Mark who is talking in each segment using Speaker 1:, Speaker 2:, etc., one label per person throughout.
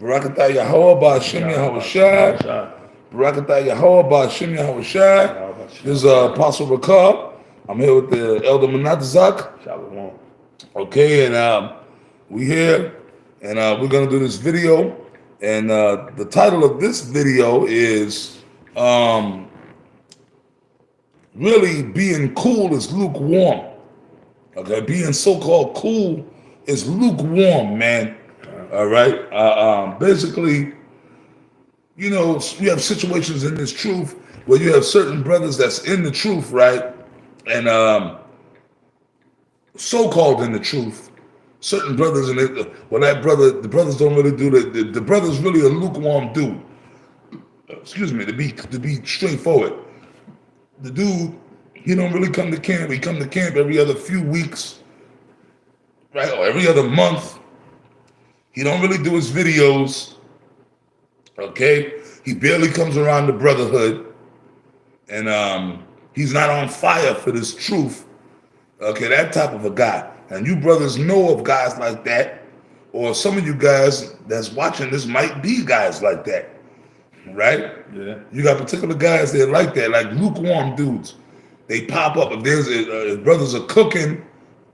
Speaker 1: Barakatah Yahweh Ba'Shem Yahushai. Barakatah Yahweh Ba'Shem Yahushai. This is Apostle Rakab. I'm here with the Elder Menatazak.
Speaker 2: Shalom.
Speaker 1: Okay, and we here, and we're gonna do this video. And the title of this video is really being cool is lukewarm. Okay, being so-called cool is lukewarm, man. All right. Basically, you know, we have situations in this truth where you have certain brothers that's in the truth, right? And so-called in the truth. Certain brothers, and the brothers don't really do the brother's really a lukewarm dude. Excuse me, to be straightforward. The dude, he don't really come to camp. He come to camp every other few weeks, right? Or every other month. He don't really do his videos, okay? He barely comes around the brotherhood, and he's not on fire for this truth, okay? That type of a guy. And you brothers know of guys like that, or some of you guys that's watching this might be guys like that, right?
Speaker 2: Yeah.
Speaker 1: You got particular guys that are like that, like lukewarm dudes. They pop up. If there's if brothers are cooking,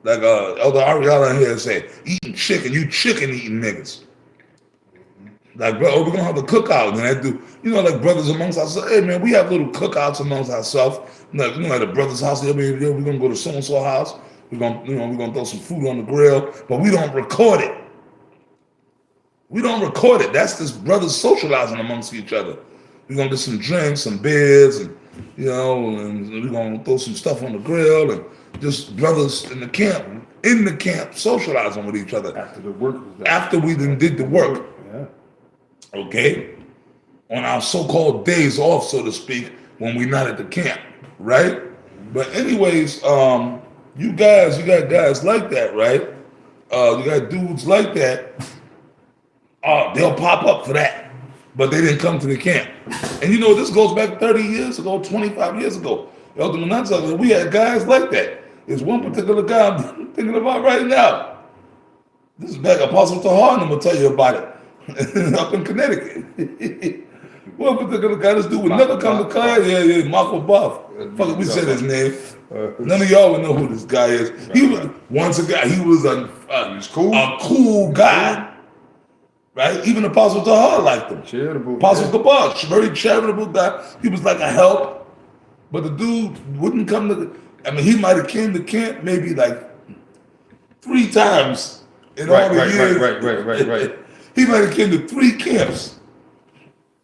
Speaker 1: like Elder Ariella here say, eating chicken, you chicken eating niggas. Like, bro, we're gonna have a cookout, and that do, you know, like brothers amongst ourselves. Hey, man, we have little cookouts amongst ourselves. Like, you know, at the brother's house, we're gonna go to so and so house. We're gonna throw some food on the grill, but we don't record it. We don't record it. That's just brothers socializing amongst each other. We're gonna get some drinks, some beers, and you know, and we're gonna throw some stuff on the grill, and just brothers in the camp, socializing with each other.
Speaker 2: After the work was done.
Speaker 1: After we then did the work.
Speaker 2: Yeah.
Speaker 1: Okay? On our so-called days off, so to speak, when we're not at the camp, right? But anyways, you got guys like that, right? You got dudes like that. They'll pop up for that, but they didn't come to the camp. And you know, this goes back 30 years ago, 25 years ago. Elder Menatza, we had guys like that. There's one particular guy I'm thinking about right now. This is back Apostle Tahar, and I'm gonna tell you about it. Up in Connecticut. One particular guy, this dude would never come to class. Yeah, Michael Buff. Fuck it, we said his name. None of y'all would know who this guy is. He was a cool guy. Right? Even Apostle Tahar liked him.
Speaker 2: Charitable.
Speaker 1: Apostle Tahar, very charitable guy. He was like a help. But the dude wouldn't come he might have came to camp maybe like 3 times in all the years.
Speaker 2: Right.
Speaker 1: He might have came to 3 camps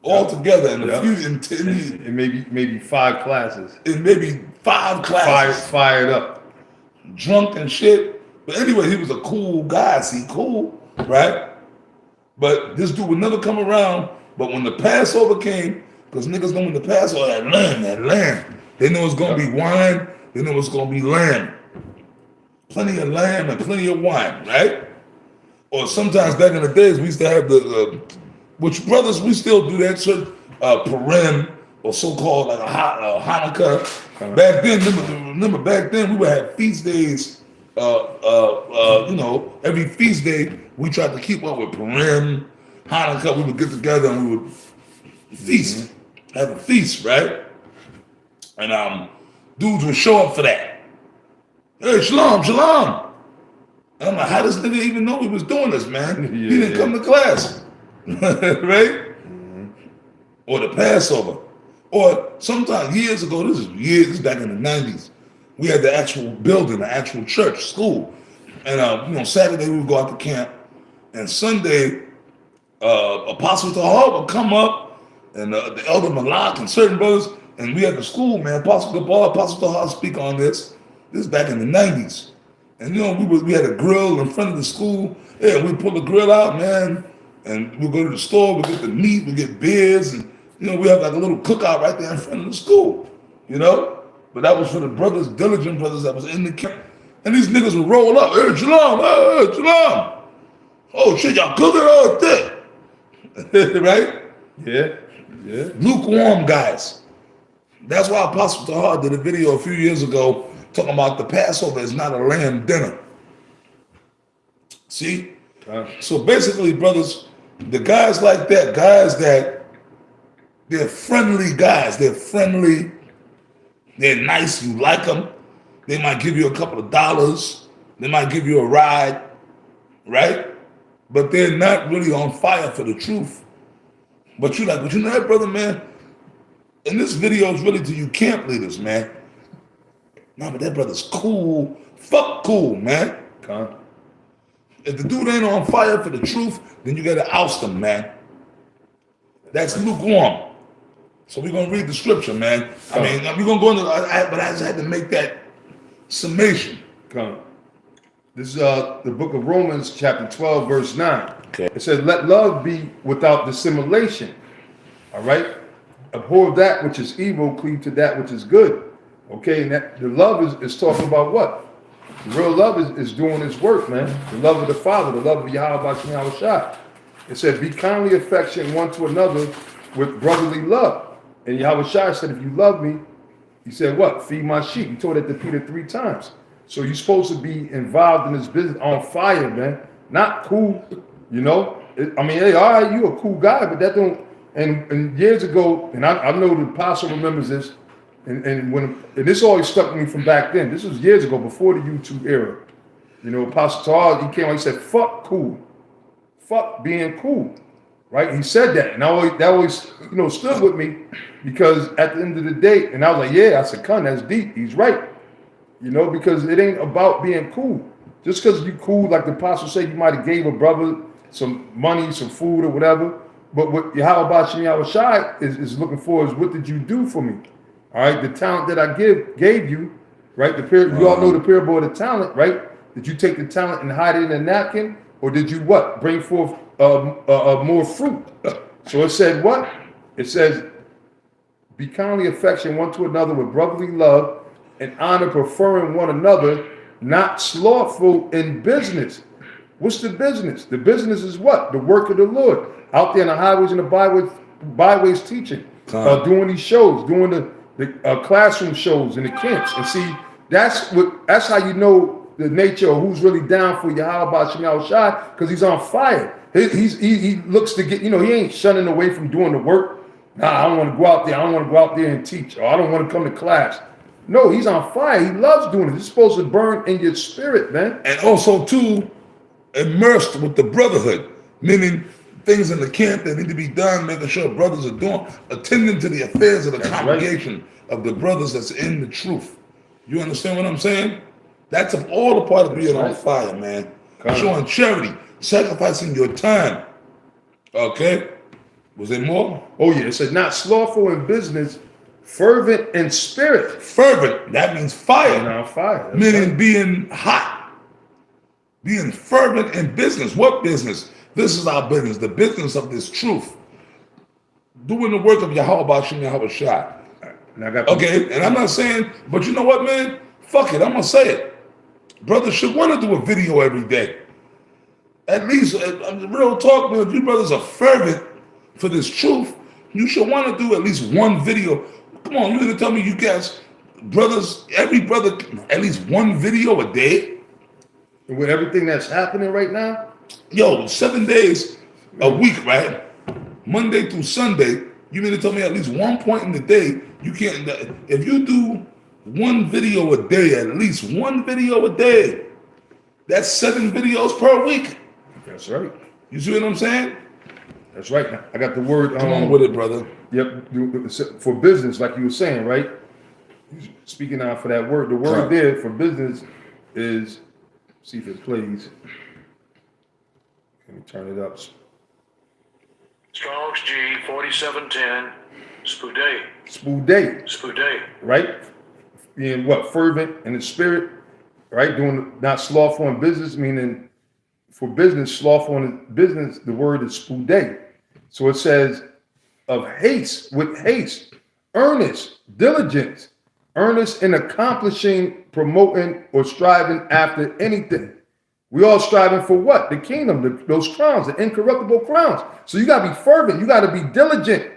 Speaker 1: all together in a few, in 10 years.
Speaker 2: And maybe 5 classes.
Speaker 1: In maybe 5 classes.
Speaker 2: Fired up.
Speaker 1: Drunk and shit. But anyway, he was a cool guy. See, cool, right? But this dude would never come around. But when the Passover came, because niggas know when the Passover, that lamb. They know it's going to be wine. They know it's going to be lamb. Plenty of lamb and plenty of wine, right? Or sometimes back in the days, we used to have which brothers, we still do that shit, Purim, or so-called like a Hanukkah. Back then, remember back then, we would have feast days, you know, every feast day, we tried to keep up with Purim, Hanukkah. We would get together and we would feast, have a feast, right? And dudes would show up for that. Hey, shalom. And I'm like, how does nigga even know he was doing this, man? He didn't come to class, right? Or the Passover. Or sometimes years ago, this is back in the 90s, we had the actual building, the actual church, school. And you know, Saturday we would go out to camp, and Sunday, Apostle Tahar would come up, and the Elder Malak and certain brothers, and we had the school, man. Apostle Tahar speak on this. This is back in the 90s. And you know, we had a grill in front of the school. Yeah, we pull the grill out, man, and we go to the store, we get the meat, we get beers, and you know, we have like a little cookout right there in front of the school, you know? But that was for the brothers, diligent brothers that was in the camp. And these niggas would roll up, hey, shalom. Oh shit, y'all cooking all day. Right?
Speaker 2: Yeah.
Speaker 1: Lukewarm guys. That's why Apostle Tahar did a video a few years ago talking about the Passover is not a lamb dinner. See? So basically, brothers, the guys like that, guys that they're friendly guys, they're friendly, they're nice, you like them. They might give you a couple of dollars, they might give you a ride, right? But they're not really on fire for the truth. But you like, but you know that, brother, man? And this video is really to you camp leaders, man. Nah, but that brother's cool. Fuck cool, man.
Speaker 2: Con.
Speaker 1: If the dude ain't on fire for the truth, then you gotta oust him, man. That's lukewarm. So we're gonna read the scripture, man. I mean, we're gonna go into, but I just had to make that summation.
Speaker 2: Con. This is the book of Romans, chapter 12, verse 9.
Speaker 1: Okay.
Speaker 2: It says, let love be without dissimulation. All right? Abhor that which is evil, cleave to that which is good. Okay, and that the love is talking about what? The real love is doing its work, man. The love of the Father, the love of Yahweh Bashem Yahushua. It said, be kindly affectionate one to another with brotherly love. And Yahushua said, if you love me, he said what? Feed my sheep. He told it to Peter 3 times. So you're supposed to be involved in this business on fire, man. Not cool, you know. I mean, hey, all right, you a cool guy, but that don't. And years ago, and I know the apostle remembers this, and this always stuck with me from back then. This was years ago, before the YouTube era. You know, Apostle Tal, he came out, he said, "Fuck cool, fuck being cool." Right? He said that, and that always, you know, stood with me, because at the end of the day, and I was like, yeah, I said, "Con, that's deep." He's right. You know, because it ain't about being cool. Just because you cool, like the apostle said, you might have gave a brother some money, some food or whatever. But what Yahweh Bashem Yahushua is looking for is, what did you do for me? All right, the talent that I gave you, right? You all know the parable of the talent, right? Did you take the talent and hide it in a napkin? Or did you what? Bring forth more fruit? So it said what? It says, be kindly affectionate one to another with brotherly love, and honor, preferring one another, not slothful in business. What's the business? The business is what? The work of the Lord. Out there in the highways and the byways teaching. Doing these shows, doing the classroom shows and the camps. And see, that's how you know the nature of who's really down for Yahweh Bashem Yahushua, because he's on fire. He looks to get, you know, he ain't shunning away from doing the work. Nah, I don't want to go out there. I don't want to go out there and teach. Or I don't want to come to class. No, he's on fire. He loves doing it. It's supposed to burn in your spirit, man.
Speaker 1: And also, too, immersed with the brotherhood, meaning things in the camp that need to be done, making sure brothers are doing, attending to the affairs of the congregation, of the brothers that's in the truth. You understand what I'm saying? That's all a part of being on fire, man. Showing charity, sacrificing your time. Okay? Was there more?
Speaker 2: Oh, yeah. It said, not slothful in business, fervent in spirit.
Speaker 1: Fervent, that means fire.
Speaker 2: Now fire. That's
Speaker 1: meaning
Speaker 2: right.
Speaker 1: being hot. Being fervent in business. What business? This is our business, the business of this truth. Doing the work of Yahweh Bashem Yahushua. Okay, and I'm not saying, but you know what, man? Fuck it, I'm gonna say it. Brothers should want to do a video every day. At least, real talk, man, if you brothers are fervent for this truth, you should want to do at least one video. Come on, you gonna tell me you guys, brothers, every brother, at least one video a day?
Speaker 2: And with everything that's happening right now?
Speaker 1: Yo, 7 days a week, right? Monday through Sunday, you mean to tell me at least one point in the day, you can't, if you do one video a day, at least one video a day, that's 7 videos per week.
Speaker 2: That's right.
Speaker 1: You see what I'm saying?
Speaker 2: That's right. Now, I got the word.
Speaker 1: Come on with it, brother.
Speaker 2: Yep. For business, like you were saying, right? Speaking out for that word. The word there for business is, see if it plays. Let me turn it up.
Speaker 3: Strong's G 4710 Spoudet.
Speaker 2: Spoudet.
Speaker 3: Spoudet.
Speaker 2: Right? Being what? Fervent in the spirit. Right? Doing not slothful in business, meaning for business, slothful in business, the word is spoudet. So it says of haste, with haste, earnest, diligence, earnest in accomplishing, promoting, or striving after anything. We all striving for what? The kingdom, those crowns, the incorruptible crowns. So you got to be fervent. You got to be diligent.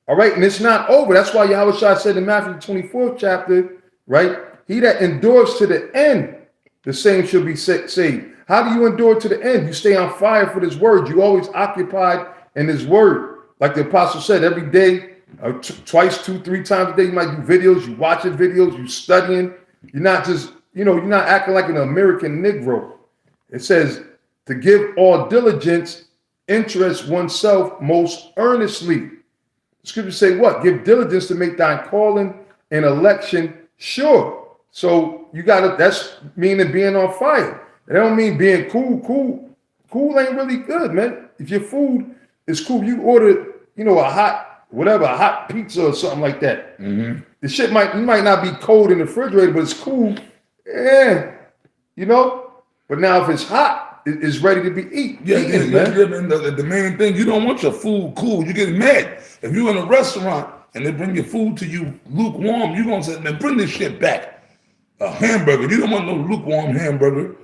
Speaker 2: All right. And it's not over. That's why Yahushua said in Matthew 24th chapter, right? He that endures to the end, the same shall be saved. How do you endure to the end? You stay on fire for this word. You always occupied in this word. Like the apostle said, every day, twice, 2, 3 times a day, you might do videos, you watching videos, you studying. You're not just, you're not acting like an American Negro. It says to give all diligence, interest oneself most earnestly. The scriptures say what? Give diligence to make thine calling and election sure. So you gotta, that's meaning being on fire. It don't mean being cool. Cool ain't really good, man. If your food is cool, you order, a hot pizza or something like that.
Speaker 1: Mm-hmm.
Speaker 2: The shit might not be cold in the refrigerator, but it's cool. Yeah, But now if it's hot, it's ready to be eaten.
Speaker 1: Man. The main thing, you don't want your food cool. You get mad. If you're in a restaurant and they bring your food to you lukewarm, you're going to say, man, bring this shit back. A hamburger. You don't want no lukewarm hamburger.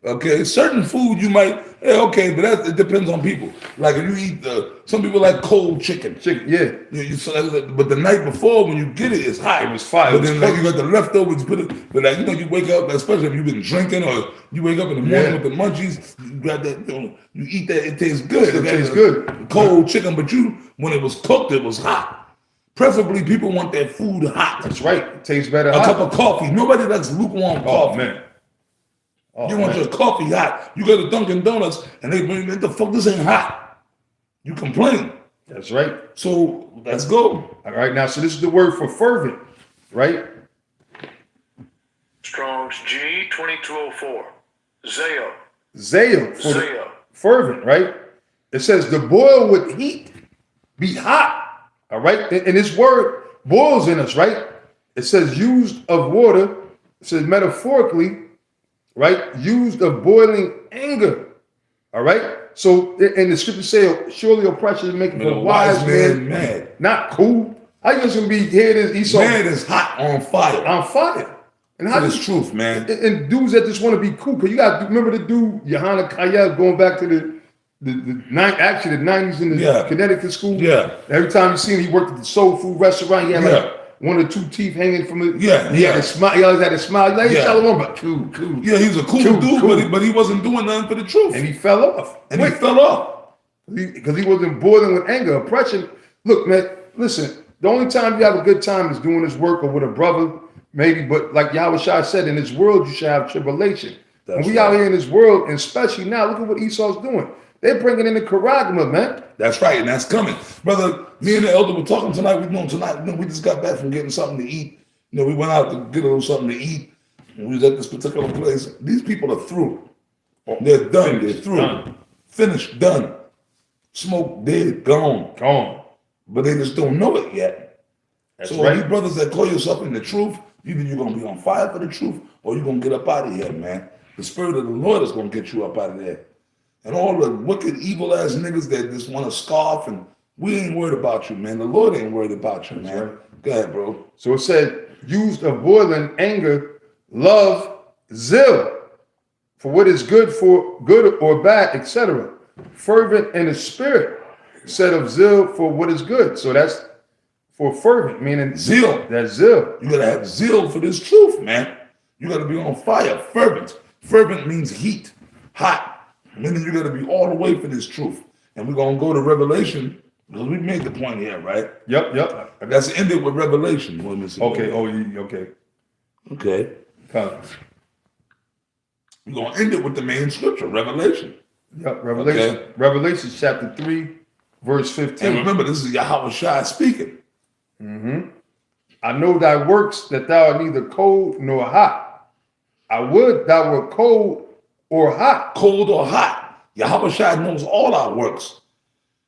Speaker 1: Okay, certain food you might, but it depends on people. Like if you eat some people like cold chicken.
Speaker 2: Yeah.
Speaker 1: But the night before when you get it, it's hot.
Speaker 2: It was fire.
Speaker 1: But then like you got the leftovers, but you wake up, especially if you've been drinking or you wake up in the morning with the munchies, you grab that, you eat that, it tastes good.
Speaker 2: It tastes good.
Speaker 1: Cold chicken, but when it was cooked, it was hot. Preferably people want their food hot.
Speaker 2: That's right. It tastes better.
Speaker 1: A cup of coffee. Nobody likes lukewarm coffee.
Speaker 2: Man.
Speaker 1: You want your coffee hot. You go to Dunkin' Donuts and they bring the fuck, this ain't hot. You complain.
Speaker 2: That's right.
Speaker 1: So let's go.
Speaker 2: All right, now, so this is the word for fervent, right?
Speaker 3: Strong's G 2204. Zeal.
Speaker 2: Zeal.
Speaker 3: Zeal.
Speaker 2: Fervent, right? It says to boil with heat, be hot. All right, and this word boils in us, right? It says used of water. It says metaphorically, right? Used of boiling anger. All right. So, and the scripture say, surely oppression is making a wise man
Speaker 1: mad.
Speaker 2: Not cool. How you just gonna be here? This Esau
Speaker 1: man is hot on fire.
Speaker 2: On fire. And how
Speaker 1: this truth, man.
Speaker 2: And dudes that just want to be cool, because you got to remember the dude Yohana Kayeb going back to the 90s in the Connecticut school.
Speaker 1: Yeah.
Speaker 2: Every time you see him, he worked at the soul food restaurant. He had like 1 or 2 teeth hanging from it. He had a smile. He always had a smile. He's like, hey, Shalom, but cool.
Speaker 1: Yeah, he was a cool dude, but he wasn't doing nothing for the truth.
Speaker 2: And he fell off. Because he wasn't boiling with anger, oppression. Look, man, listen, the only time you have a good time is doing this work or with a brother, maybe, but like Yahweh Shai said, in this world, you should have tribulation. And we out here in this world, and especially now, look at what Esau's doing. They're bringing in the charagma, man.
Speaker 1: That's right, and that's coming. Brother, me and the elder were talking tonight. We just got back from getting something to eat. We went out to get a little something to eat. And we was at this particular place. These people are through. They're done. They're through.
Speaker 2: Done.
Speaker 1: Finished, done. Smoke, dead, gone. But they just don't know it yet.
Speaker 2: That's
Speaker 1: so
Speaker 2: right.
Speaker 1: you brothers that call yourself in the truth, either you're going to be on fire for the truth or you're going to get up out of here, man. The spirit of the Lord is going to get you up out of there. And all the wicked, evil-ass niggas that just want to scoff, and we ain't worried about you, man. The Lord ain't worried about you, man. Right. Go ahead, bro.
Speaker 2: So it said, used of boiling anger, love, zeal, for what is good for good or bad, etc. Fervent in the spirit, said of zeal for what is good. So that's for fervent, meaning
Speaker 1: zeal.
Speaker 2: That's zeal.
Speaker 1: You got to have zeal for this truth, man. You got to be on fire. Fervent. Fervent means heat, hot. Meaning you got to be all the way for this truth. And we're going to go to Revelation, because we made the point here, right?
Speaker 2: Yep.
Speaker 1: Let's end it with Revelation.
Speaker 2: Okay. Okay.
Speaker 1: Okay. We're going to end it with the main scripture, Revelation.
Speaker 2: Yep, Revelation. Okay. Revelation chapter 3, verse 15.
Speaker 1: And remember, this is Yahweh Shai speaking.
Speaker 2: Mm-hmm. I know thy works, that thou art neither cold nor hot. I would thou were cold or hot.
Speaker 1: Cold or hot. Yahweh Shai knows all our works.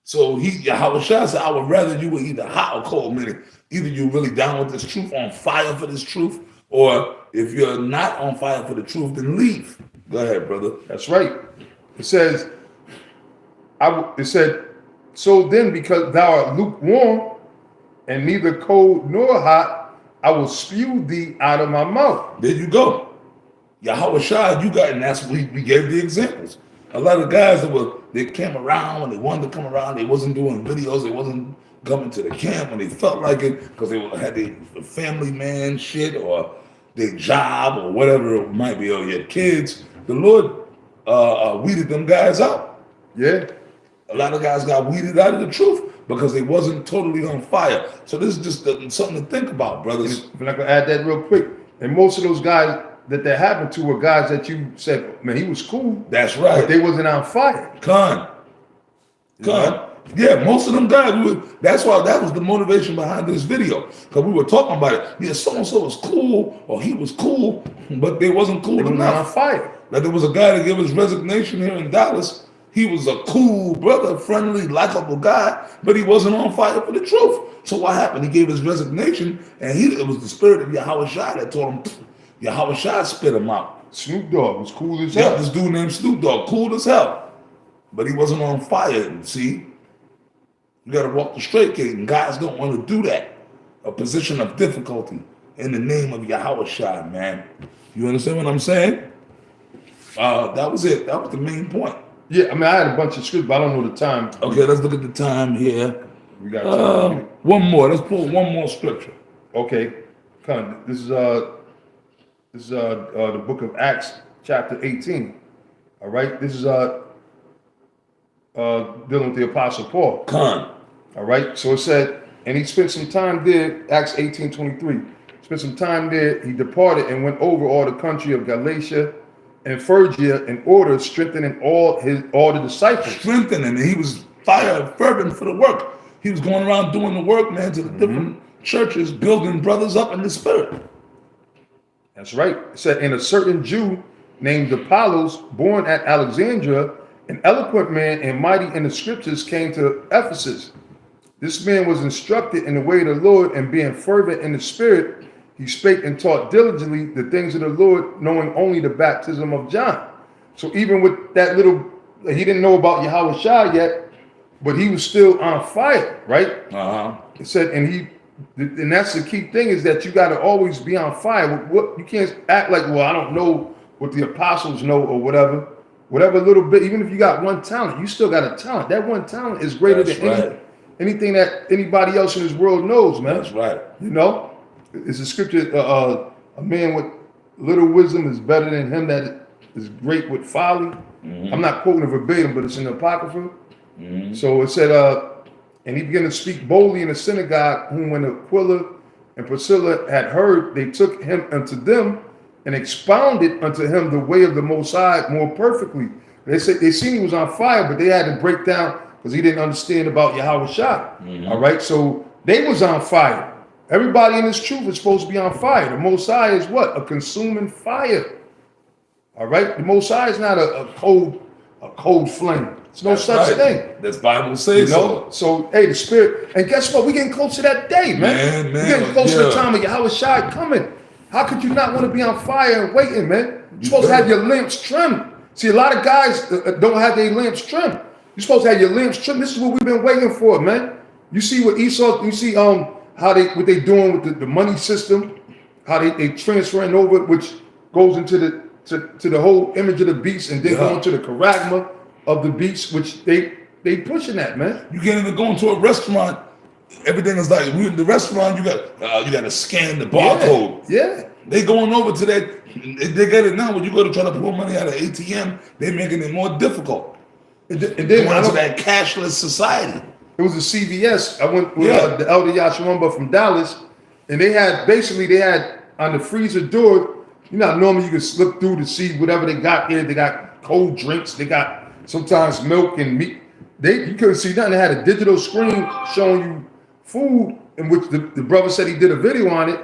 Speaker 1: So Yahweh Shai said, I would rather you were either hot or cold, meaning either you're really down with this truth, on fire for this truth, or if you're not on fire for the truth, then leave. Go ahead, brother.
Speaker 2: That's right. It says, so then because thou art lukewarm and neither cold nor hot, I will spew thee out of my mouth.
Speaker 1: There you go. Yahweh Shai, you got, and that's what we gave the examples. A lot of guys they came around when they wanted to come around, they wasn't doing videos, they wasn't coming to the camp when they felt like it, because they had their family man shit or their job or whatever it might be, or your kids. The Lord weeded them guys out.
Speaker 2: Yeah.
Speaker 1: A lot of guys got weeded out of the truth because they wasn't totally on fire. So this is just something to think about, brothers.
Speaker 2: If I'm gonna add that real quick, and most of those guys that happened to were guys that you said, man, he was cool.
Speaker 1: That's right.
Speaker 2: But they wasn't on fire.
Speaker 1: Con. Yeah, most of them guys, that's why that was the motivation behind this video. Because we were talking about it. Yeah, so-and-so was cool, or he was cool, but they wasn't cool
Speaker 2: They wasn't
Speaker 1: enough.
Speaker 2: on fire.
Speaker 1: Like there was a guy that gave his resignation here in Dallas. He was a cool brother, friendly, likable guy, but he wasn't on fire for the truth. So what happened? He gave his resignation, and it was the spirit of Yahweh Shai that told him, Yahweh Shai spit him out.
Speaker 2: Snoop Dogg was cool as
Speaker 1: Yeah,
Speaker 2: hell.
Speaker 1: this dude named Snoop Dogg, cool as hell. But he wasn't on fire, see? You gotta walk the straight gate, and guys don't want to do that. A position of difficulty in the name of Yahweh Shai, man. You understand what I'm saying? That was it. That was the main point.
Speaker 2: Yeah, I mean, I had a bunch of scripts, but I don't know the time.
Speaker 1: Okay, let's look at the time here.
Speaker 2: We got time.
Speaker 1: One more. Let's pull one more scripture.
Speaker 2: Okay, come on. This is the book of Acts, chapter 18. All right, this is dealing with the Apostle Paul.
Speaker 1: Con.
Speaker 2: All right, so it said, and he spent some time there. Acts 18:23. Spent some time there. He departed and went over all the country of Galatia and Phrygia in order, strengthening all the disciples.
Speaker 1: Strengthening. He was fervent for the work. He was going around doing the work, man, to the different churches, building brothers up in the spirit.
Speaker 2: That's right. It said, and a certain Jew named Apollos, born at Alexandria, an eloquent man and mighty in the scriptures, came to Ephesus. This man was instructed in the way of the Lord, and being fervent in the spirit, he spake and taught diligently the things of the Lord, knowing only the baptism of John. So even with that little, he didn't know about Yahweh Shai yet, but he was still on fire, right? It said, and that's the key thing, is that you got to always be on fire. You can't act like, well, I don't know what the apostles know or whatever. Whatever little bit, even if you got one talent, you still got a talent. That one talent is greater than anything that anybody else in this world knows, man.
Speaker 1: That's right.
Speaker 2: You know, it's a scripture, a man with little wisdom is better than him that is great with folly. I'm not quoting it verbatim, but it's in the Apocrypha. So it said, and he began to speak boldly in the synagogue, whom when Aquila and Priscilla had heard, they took him unto them and expounded unto him the way of the Most High more perfectly. They said they seen he was on fire, but they had to break down because he didn't understand about Yahweh Shai. All right, so they was on fire. Everybody in this truth is supposed to be on fire. The Most High is what? A consuming fire. All right, the Most High is not a cold flame. There's no such thing.
Speaker 1: That's Bible says so.
Speaker 2: So hey, the spirit, and guess what? We're getting close to that day, man. We're getting close to the time of Yahweh Shai coming. How could you not want to be on fire and waiting, man? You're supposed to have your lamps trimmed. See, a lot of guys don't have their lamps trimmed. You're supposed to have your lamps trimmed. This is what we've been waiting for, man. You see what Esau, you see what they doing with the money system, how they transferring over, which goes into the whole image of the beast, and then going to the charagma of the beast, which they pushing that, man.
Speaker 1: You can't even go into a restaurant. Everything is like, we in the restaurant, you got to scan the barcode.
Speaker 2: Yeah.
Speaker 1: They going over to that. They get it now. When you go to try to pull money out of ATM, they're making it more difficult.
Speaker 2: And then
Speaker 1: going into that cashless society.
Speaker 2: It was a CVS. I went with the elder Yashimamba from Dallas, and they had on the freezer door, you know, normally you can look through to see whatever they got there. They got cold drinks. They got sometimes milk and meat. You couldn't see nothing. They had a digital screen showing you food, in which the brother said he did a video on it,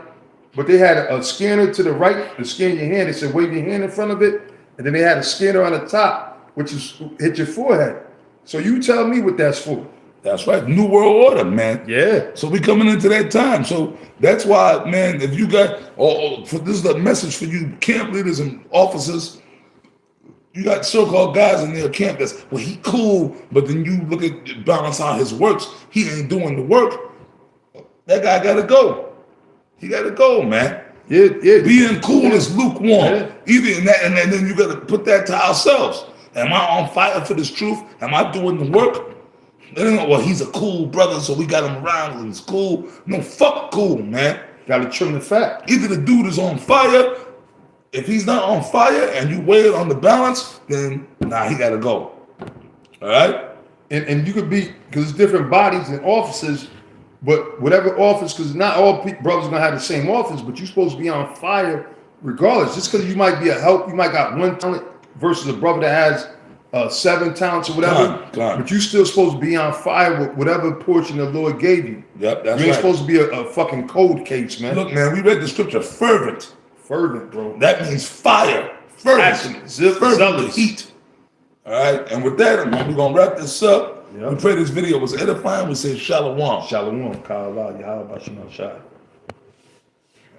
Speaker 2: but they had a scanner to the right to scan your hand. They said wave your hand in front of it, and then they had a scanner on the top, which is hit your forehead. So you tell me what that's for.
Speaker 1: That's right. New world order, man.
Speaker 2: Yeah.
Speaker 1: So we coming into that time. So that's why, man, if you got, this is a message for you camp leaders and officers. You got so-called guys in their camp that's, well, he cool, but then you look at balance out his works. He ain't doing the work. That guy got to go. He got to go, man.
Speaker 2: Yeah.
Speaker 1: Being cool is lukewarm.
Speaker 2: Yeah.
Speaker 1: Either in that, and then you got to put that to ourselves. Am I on fire for this truth? Am I doing the work? Well, he's a cool brother, so we got him around and he's cool. No, fuck cool, man.
Speaker 2: Got to trim the fat.
Speaker 1: Either the dude is on fire if he's not on fire and you weigh it on the balance, then nah, he gotta go. All right?
Speaker 2: And you could be, because it's different bodies and offices, but whatever office, because not all brothers gonna have the same office, but you're supposed to be on fire regardless. Just because you might be a help, you might got one talent versus a brother that has 7 talents or whatever, but you still supposed to be on fire with whatever portion the Lord gave you.
Speaker 1: Yep, that's
Speaker 2: you ain't
Speaker 1: right.
Speaker 2: supposed to be a fucking cold case, man.
Speaker 1: Look, man, we read the scripture fervent.
Speaker 2: Fervent, bro.
Speaker 1: That means fire. Fervent.
Speaker 2: Passionate.
Speaker 1: Fervent
Speaker 2: Zealous.
Speaker 1: heat. All right, and with that, man, we're gonna wrap this up.
Speaker 2: Yep.
Speaker 1: We pray this video was edifying. We say shalom.
Speaker 2: Shalom. Ka'Allah. Yahweh Bashem Shai.